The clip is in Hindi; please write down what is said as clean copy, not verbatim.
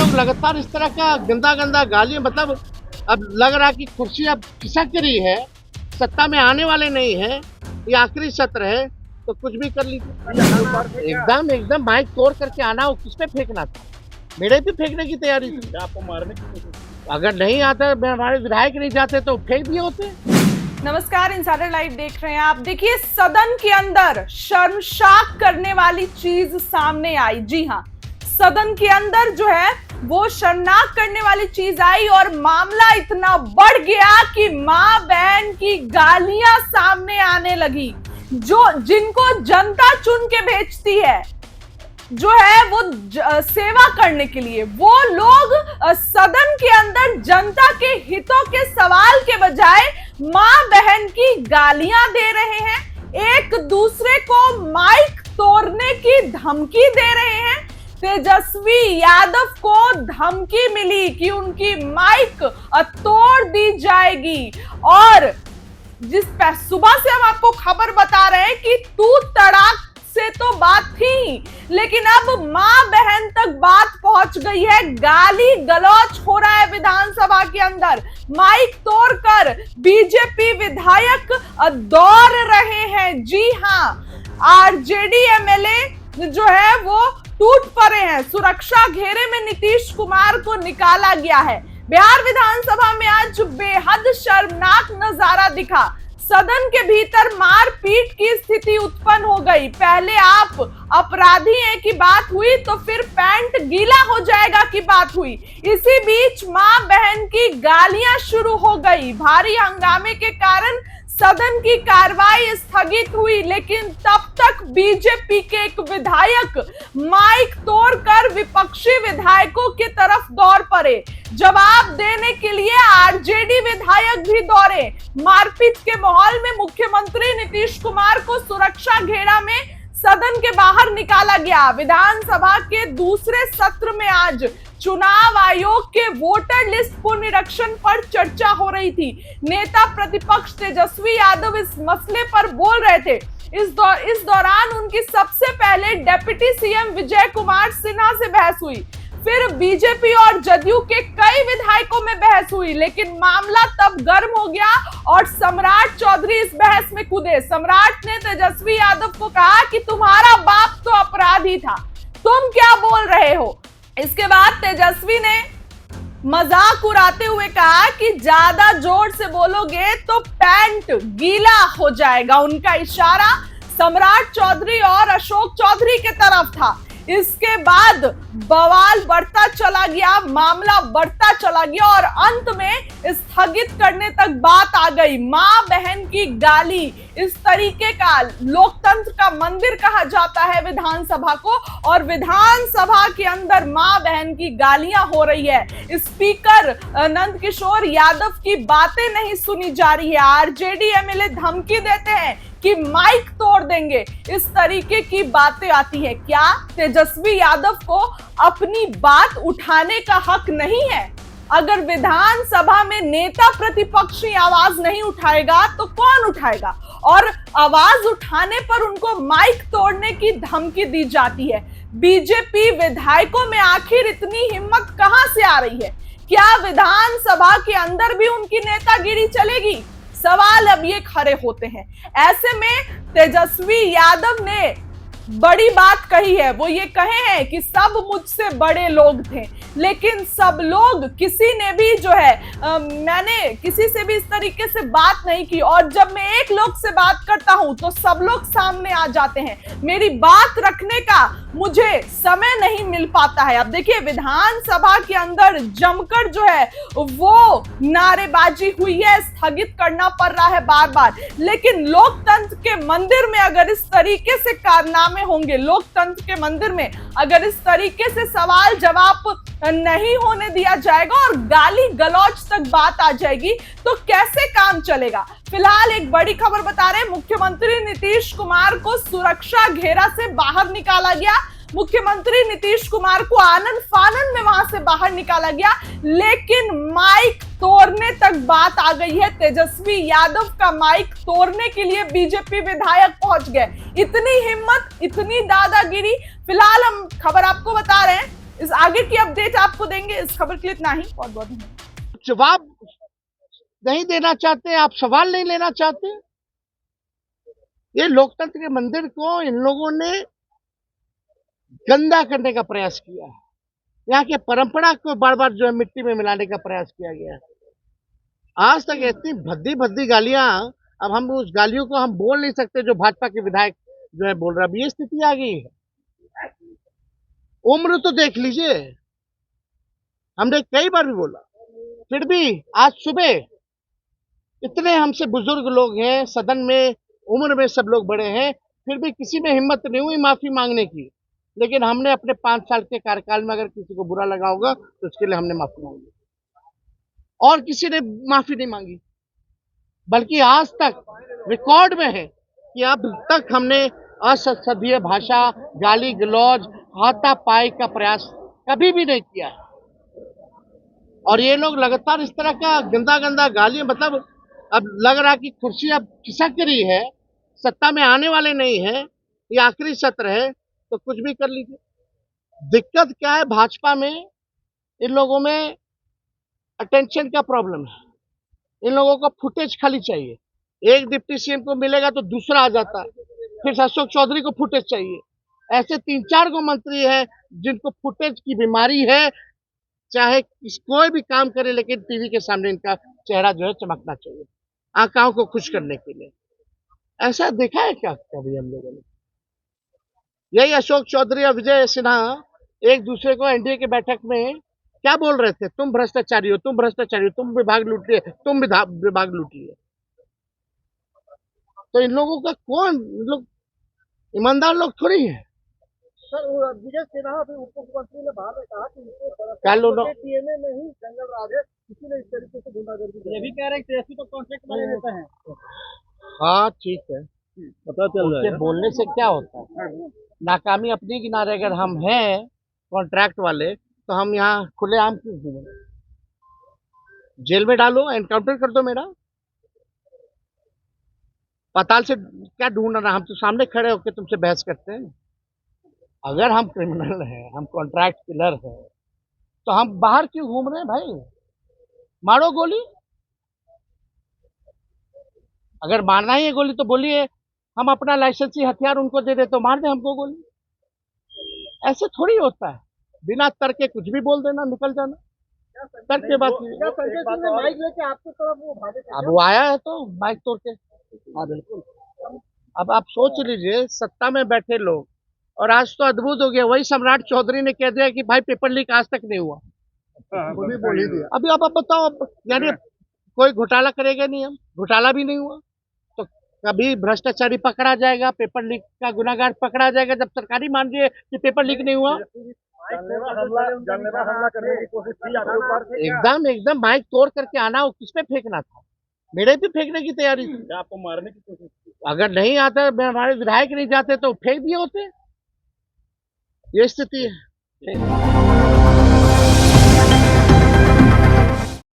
लोग लगातार इस तरह का गंदा गंदा गालियां, मतलब अब लग रहा कि कुर्सी अब खिसक रही है, सत्ता में आने वाले नहीं है, ये आखिरी सत्र है तो कुछ भी कर लीजिए। एकदम एकदम माइक तोड़ करके आना हो, किस पे फेंकना था? मेरे भी फेंकने की तैयारी थी। आपको मारने की, अगर नहीं आता, हमारे विधायक नहीं जाते तो फेंक दिए होते। नमस्कार, इंसाइडर लाइव देख रहे हैं आप। देखिए, सदन के अंदर शर्मसार करने वाली चीज सामने आई। जी हां, सदन के अंदर जो है वो शर्मनाक करने वाली चीज आई और मामला इतना बढ़ गया कि मां बहन की गालियां सामने आने लगी। जिनको जनता चुन के भेजती है, जो है वो सेवा करने के लिए, वो लोग सदन के अंदर जनता के हितों के सवाल के बजाय मां बहन की गालियां दे रहे हैं, एक दूसरे को माइक तोड़ने की धमकी दे रहे हैं। तेजस्वी यादव को धमकी मिली कि उनकी माइक तोड़ दी जाएगी। और जिस सुबह से हम आपको खबर बता रहे हैं कि तू तड़ाक से तो बात थी, लेकिन अब मां बहन तक बात पहुंच गई है। गाली गलौज हो रहा है विधानसभा के अंदर। माइक तोड़कर बीजेपी विधायक दौड़ रहे हैं। जी हां, आरजेडी एमएलए जो है वो टूट पड़े हैं। सुरक्षा घेरे में नीतीश कुमार को निकाला गया है। बिहार विधानसभा में आज बेहद शर्मनाक नजारा दिखा। सदन के भीतर मारपीट की स्थिति उत्पन्न हो गई। पहले आप अपराधी हैं की बात हुई, तो फिर पैंट गीला हो जाएगा की बात हुई। इसी बीच मां बहन की गालियां शुरू हो गई। भारी हंगामे के कारण सदन की कार्रवाई स्थगित हुई, लेकिन तब तक बीजेपी के एक विधायक माइक तोड़कर विपक्षी विधायकों की तरफ दौड़ पड़े। जवाब देने के लिए आरजेडी विधायक भी दौड़े। मारपीट के माहौल में मुख्यमंत्री नीतीश कुमार को सुरक्षा घेरा में सदन के बाहर निकाला गया। विधानसभा के दूसरे सत्र में आज चुनाव आयोग के वोटर लिस्ट पुनरीक्षण पर चर्चा हो रही थी। नेता प्रतिपक्ष तेजस्वी यादव इस मसले पर बोल रहे थे। इस दौरान उनकी सबसे पहले डिप्टी सीएम विजय कुमार सिन्हा से बहस हुई, फिर बीजेपी और जदयू के कई विधायकों में बहस हुई, लेकिन मामला तब गर्म हो गया और सम्राट चौधरी इस बहस में कूदे। सम्राट ने तेजस्वी यादव को कहा कि तुम्हारा बाप तो अपराधी था, तुम क्या बोल रहे हो। इसके बाद तेजस्वी ने मजाक उड़ाते हुए कहा कि ज्यादा जोर से बोलोगे तो पैंट गीला हो जाएगा। उनका इशारा सम्राट चौधरी और अशोक चौधरी के तरफ था। इसके बाद बवाल बढ़ता चला गया, मामला बढ़ता चला गया और अंत में स्थगित करने तक बात आ गई। मां बहन की गाली, इस तरीके का लोकतंत्र का मंदिर कहा जाता है विधानसभा को, और विधानसभा के अंदर मां बहन की गालियां हो रही है। स्पीकर नंदकिशोर यादव की बातें नहीं सुनी जा रही है। आरजेडी एमएलए धमकी देते हैं कि माइक तोड़ देंगे, इस तरीके की बातें आती है। क्या तेजस्वी यादव को अपनी बात उठाने का हक नहीं है? अगर विधानसभा में नेता प्रतिपक्ष ही आवाज नहीं उठाएगा तो कौन उठाएगा? और आवाज उठाने पर उनको माइक तोड़ने की धमकी दी जाती है। बीजेपी विधायकों में आखिर इतनी हिम्मत कहां से आ रही है? क्या विधानसभा के अंदर भी उनकी नेतागिरी चलेगी? सवाल अब ये खड़े होते हैं। ऐसे में तेजस्वी यादव ने बड़ी बात कही है। वो ये कहे हैं कि सब मुझसे बड़े लोग थे, लेकिन सब लोग, किसी ने भी जो है मैंने किसी से भी इस तरीके से बात नहीं की, और जब मैं एक लोग से बात करता हूं तो सब लोग सामने आ जाते हैं। मेरी बात रखने का मुझे समय नहीं मिल पाता है। अब देखिए, विधानसभा के अंदर जमकर जो है वो नारेबाजी हुई है, स्थगित करना पड़ रहा है बार बार, लेकिन लोकतंत्र के मंदिर में अगर इस तरीके से कारनामे होंगे, लोकतंत्र के मंदिर में अगर इस तरीके से सवाल जवाब नहीं होने दिया जाएगा और गाली गलौज तक बात आ जाएगी, तो कैसे काम चलेगा? फिलहाल एक बड़ी खबर बता रहे हैं, मुख्यमंत्री नीतीश कुमार को सुरक्षा घेरा से बाहर निकाला गया। मुख्यमंत्री नीतीश कुमार को आनन फानन में वहां से बाहर निकाला गया, लेकिन माइक तोड़ने तक बात आ गई है। तेजस्वी यादव का माइक तोड़ने के लिए बीजेपी विधायक पहुंच गए। इतनी हिम्मत, इतनी दादागिरी। फिलहाल हम खबर आपको बता रहे हैं, इस आगे की अपडेट आपको देंगे। इस खबर के लिए इतना ही। बहुत बहुत धन्यवाद। जवाब नहीं देना चाहते, आप सवाल नहीं लेना चाहते। ये लोकतंत्र के मंदिर को इन लोगों ने गंदा करने का प्रयास किया है। यहाँ के परंपरा को बार बार जो है मिट्टी में मिलाने का प्रयास किया गया है। आज तक इतनी भद्दी भद्दी गालियां, अब हम उस गालियों को हम बोल नहीं सकते जो भाजपा के विधायक जो है बोल रहा है। अब ये स्थिति आ गई है। उम्र तो देख लीजिए, हमने कई बार भी बोला, फिर भी आज सुबह इतने हमसे बुजुर्ग लोग हैं सदन में, उम्र में सब लोग बड़े हैं, फिर भी किसी में हिम्मत नहीं हुई माफी मांगने की। लेकिन हमने अपने 5 साल के कार्यकाल में अगर किसी को बुरा लगा होगा तो उसके लिए हमने माफी मांगी, और किसी ने माफी नहीं मांगी। बल्कि आज तक रिकॉर्ड में है कि अब तक हमने असंसदीय भाषा, गाली गलौज, हाथापाई का प्रयास कभी भी नहीं किया है। और ये लोग लगातार इस तरह का गंदा गंदा गाली, मतलब अब लग रहा कि कुर्सी अब खिसक रही है, सत्ता में आने वाले नहीं है, ये आखिरी सत्र है तो कुछ भी कर लीजिए। दिक्कत क्या है भाजपा में, इन लोगों में अटेंशन का प्रॉब्लम है। इन लोगों को फुटेज खाली चाहिए। एक डिप्टी सीएम को मिलेगा तो दूसरा आ जाता है, फिर अशोक चौधरी को फुटेज चाहिए। ऐसे 3-4 गो मंत्री हैं जिनको फुटेज की बीमारी है। चाहे कोई भी काम करे, लेकिन टीवी के सामने इनका चेहरा जो है चमकना चाहिए, आंखों को खुश करने के लिए। ऐसा देखा है क्या कभी हम लोगों ने? यही अशोक चौधरी और विजय सिन्हा एक दूसरे को एनडीए के बैठक में क्या बोल रहे थे? तुम भ्रष्टाचारी हो, तुम भ्रष्टाचारी हो, तुम विभाग लूट लिए, तुम विभाग लूट लिए। तो इन लोगों का कौन, लोग ईमानदार लोग थोड़ी है। सर विजय सिन्हा अभी उप मुख्यमंत्री ने बाद में कहा कि टीएमए में ही जंगल राज है, किसी ने इस तरीके से गुंडागर्दी। ये भी कह रहे हैं कि तो कॉन्ट्रैक्ट वाले नेता हैं। हाँ ठीक है, पता चल रहा है। बोलने से क्या होता है? नाकामी अपनी किनारे अगर हम हैं कॉन्ट्रैक्ट वाले, तो हम यहाँ खुलेआम क्यों घूमें? जेल में डालो, एनकाउंटर कर दो मेरा। पाताल से क्या ढूंढ रहा? हम तो सामने खड़े होकर तुमसे बहस करते हैं। अगर हम क्रिमिनल हैं, हम कॉन्ट्रैक्ट किलर हैं, तो हम बाहर क्यों घूम रहे हैं भाई? मारो गोली। अगर मारना ही है गोली तो बोलिए, हम अपना लाइसेंसी हथियार उनको दे दे तो मार दे हमको गोली। ऐसे थोड़ी होता है, बिना तर्क के कुछ भी बोल देना, निकल जाना। तर्क के बात माइक लेके आपकी तरफ वो भागे थे। अब वो आया है तो माइक तोड़ के। हाँ बिल्कुल। अब आप सोच लीजिए, सत्ता में बैठे लोग, और आज तो अद्भुत हो गया, वही सम्राट चौधरी ने कह दिया कि भाई पेपर लीक आज तक नहीं हुआ। वो भी बोल ही दिया। अभी अब आप बताओ, अब यानी कोई घोटाला करेगा नहीं, हम घोटाला भी नहीं हुआ तो कभी भ्रष्टाचारी पकड़ा जाएगा, पेपर लीक का गुनाहगार पकड़ा जाएगा जब सरकारी मान रही है कि पेपर लीक नहीं हुआ। जानलेवा हमला करने की कोशिश की आपके ऊपर। एकदम एकदम माइक तोड़ करके आना, वो किस पे फेंकना था? मेरे पे फेंकने की तैयारी थी। आपको मारने की कोशिश की। अगर नहीं आता, हमारे विधायक नहीं जाते तो फेंक दिए होते। ये स्थिति है।